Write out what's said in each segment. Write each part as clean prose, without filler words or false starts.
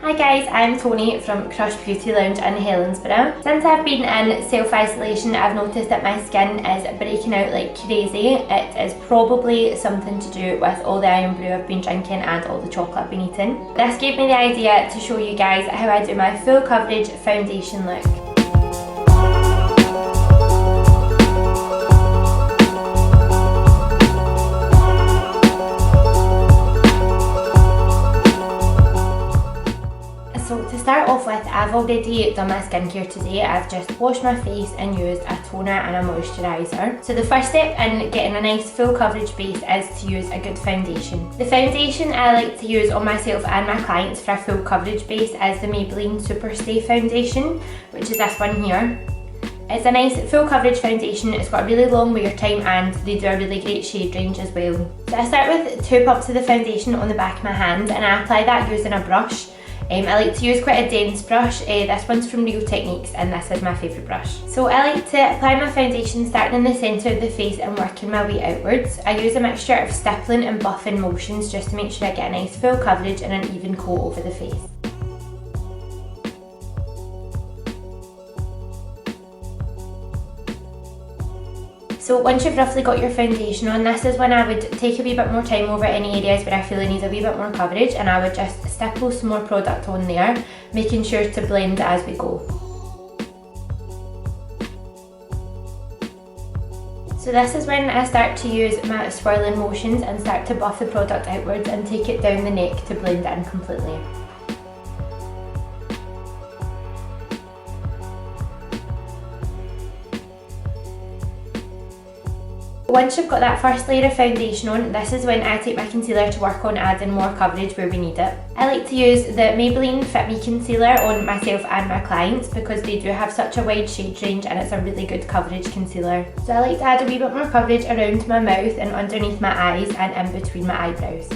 Hi guys, I'm Tony from Crush Beauty Lounge in Helensburgh. Since I've been in self-isolation, I've noticed that my skin is breaking out like crazy. It is probably something to do with all the iron brew I've been drinking and all the chocolate I've been eating. This gave me the idea to show you guys how I do my full coverage foundation look. So to start off with, I've already done my skincare today. I've just washed my face and used a toner and a moisturiser. So the first step in getting a nice full coverage base is to use a good foundation. The foundation I like to use on myself and my clients for a full coverage base is the Maybelline Superstay foundation, which is this one here. It's a nice full coverage foundation. It's got a really long wear time and they do a really great shade range as well. So I start with 2 pumps of the foundation on the back of my hand and I apply that using a brush. I like to use quite a dense brush. This one's from Real Techniques and this is my favourite brush. So I like to apply my foundation starting in the centre of the face and working my way outwards. I use a mixture of stippling and buffing motions just to make sure I get a nice full coverage and an even coat over the face. So once you've roughly got your foundation on, this is when I would take a wee bit more time over any areas where I feel I need a wee bit more coverage, and I would just stipple some more product on there, making sure to blend as we go. So this is when I start to use my swirling motions and start to buff the product outwards and take it down the neck to blend it in completely. Once you've got that first layer of foundation on, this is when I take my concealer to work on adding more coverage where we need it. I like to use the Maybelline Fit Me concealer on myself and my clients because they do have such a wide shade range and it's a really good coverage concealer. So I like to add a wee bit more coverage around my mouth and underneath my eyes and in between my eyebrows.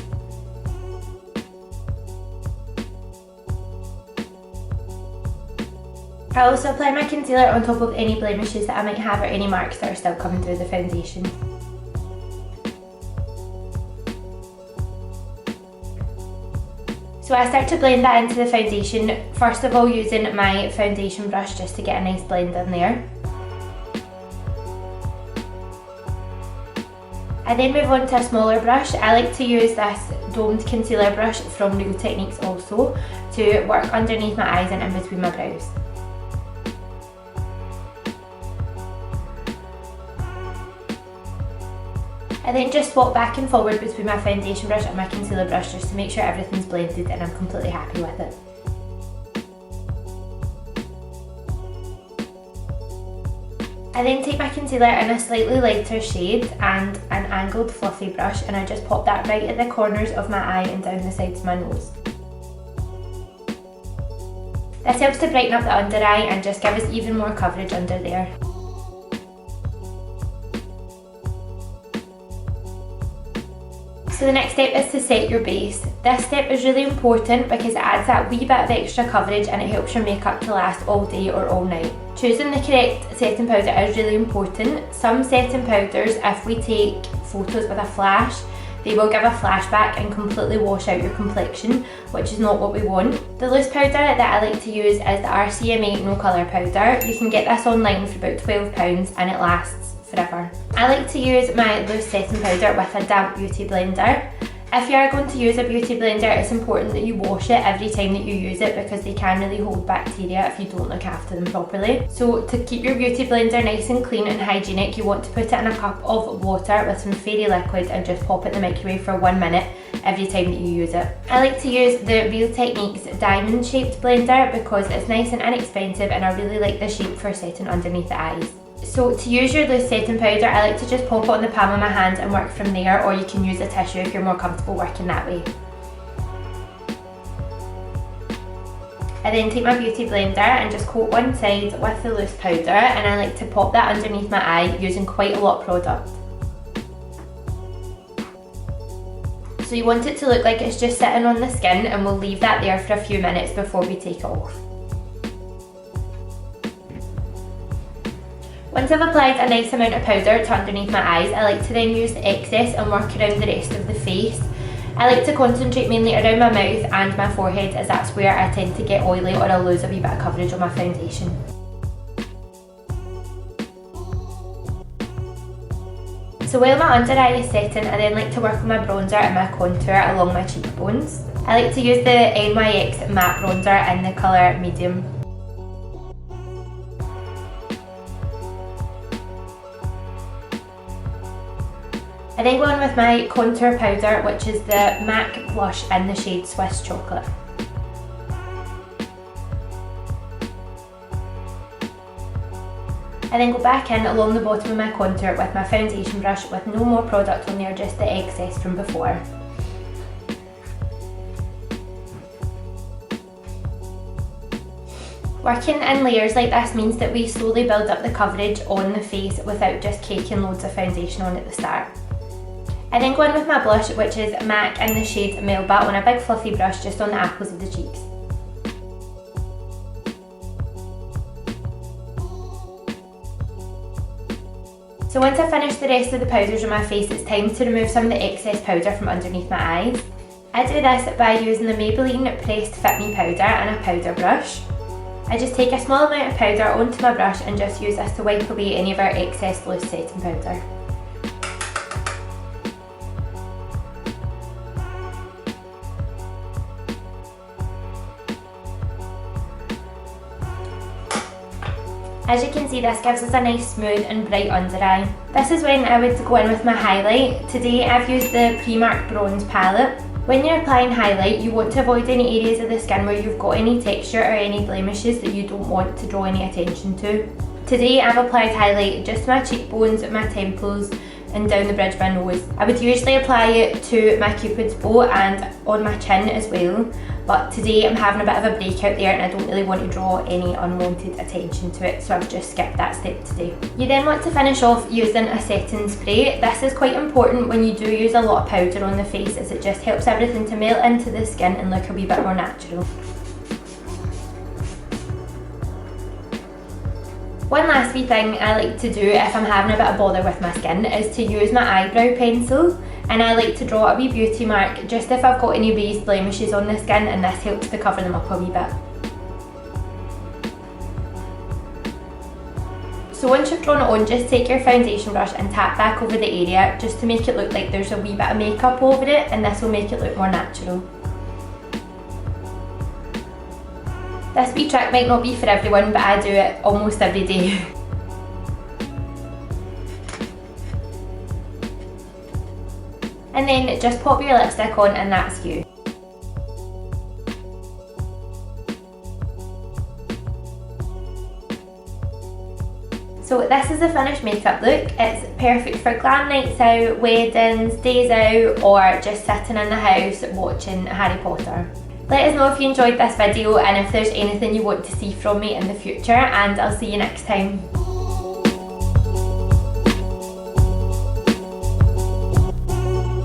I also apply my concealer on top of any blemishes that I might have or any marks that are still coming through the foundation. So I start to blend that into the foundation, first of all using my foundation brush just to get a nice blend in there. I then move on to a smaller brush. I like to use this domed concealer brush from Real Techniques also to work underneath my eyes and in between my brows. I then just swap back and forward between my foundation brush and my concealer brush just to make sure everything's blended and I'm completely happy with it. I then take my concealer in a slightly lighter shade and an angled fluffy brush and I just pop that right at the corners of my eye and down the sides of my nose. This helps to brighten up the under eye and just give us even more coverage under there. So the next step is to set your base. This step is really important because it adds that wee bit of extra coverage and it helps your makeup to last all day or all night. Choosing the correct setting powder is really important. Some setting powders, if we take photos with a flash, they will give a flashback and completely wash out your complexion, which is not what we want. The loose powder that I like to use is the RCMA No Colour powder. You can get this online for about £12 and it lasts forever. I like to use my loose setting powder with a damp beauty blender. If you are going to use a beauty blender, it's important that you wash it every time that you use it because they can really hold bacteria if you don't look after them properly. So to keep your beauty blender nice and clean and hygienic, you want to put it in a cup of water with some fairy liquid and just pop it in the microwave for 1 minute every time that you use it. I like to use the Real Techniques diamond shaped blender because it's nice and inexpensive and I really like the shape for setting underneath the eyes. So to use your loose setting powder, I like to just pop it on the palm of my hand and work from there, or you can use a tissue if you're more comfortable working that way. I then take my beauty blender and just coat one side with the loose powder and I like to pop that underneath my eye using quite a lot of product. So you want it to look like it's just sitting on the skin and we'll leave that there for a few minutes before we take it off. Once I've applied a nice amount of powder to underneath my eyes, I like to then use the excess and work around the rest of the face. I like to concentrate mainly around my mouth and my forehead, as that's where I tend to get oily or I'll lose a wee bit of coverage on my foundation. So while my under eye is setting, I then like to work on my bronzer and my contour along my cheekbones. I like to use the NYX matte bronzer in the colour medium. I then go on with my contour powder, which is the MAC blush in the shade Swiss Chocolate. I then go back in along the bottom of my contour with my foundation brush with no more product on there, just the excess from before. Working in layers like this means that we slowly build up the coverage on the face without just caking loads of foundation on at the start. I then go in with my blush, which is MAC in the shade Melba, on a big fluffy brush just on the apples of the cheeks. So once I've finished the rest of the powders on my face, it's time to remove some of the excess powder from underneath my eyes. I do this by using the Maybelline Pressed Fit Me powder and a powder brush. I just take a small amount of powder onto my brush and just use this to wipe away any of our excess loose setting powder. As you can see, this gives us a nice smooth and bright under eye. This is when I would go in with my highlight. Today I've used the Primark Bronze palette. When you're applying highlight, you want to avoid any areas of the skin where you've got any texture or any blemishes that you don't want to draw any attention to. Today I've applied highlight just to my cheekbones, my temples and down the bridge of my nose. I would usually apply it to my cupid's bow and on my chin as well, but today I'm having a bit of a breakout there and I don't really want to draw any unwanted attention to it, so I've just skipped that step today. You then want to finish off using a setting spray. This is quite important when you do use a lot of powder on the face, as it just helps everything to melt into the skin and look a wee bit more natural. One last wee thing I like to do if I'm having a bit of bother with my skin is to use my eyebrow pencil, and I like to draw a wee beauty mark just if I've got any raised blemishes on the skin, and this helps to cover them up a wee bit. So once you've drawn it on, just take your foundation brush and tap back over the area just to make it look like there's a wee bit of makeup over it, and this will make it look more natural. This wee trick might not be for everyone, but I do it almost every day. And then just pop your lipstick on and that's you. So this is the finished makeup look. It's perfect for glam nights out, weddings, days out, or just sitting in the house watching Harry Potter. Let us know if you enjoyed this video and if there's anything you want to see from me in the future, and I'll see you next time.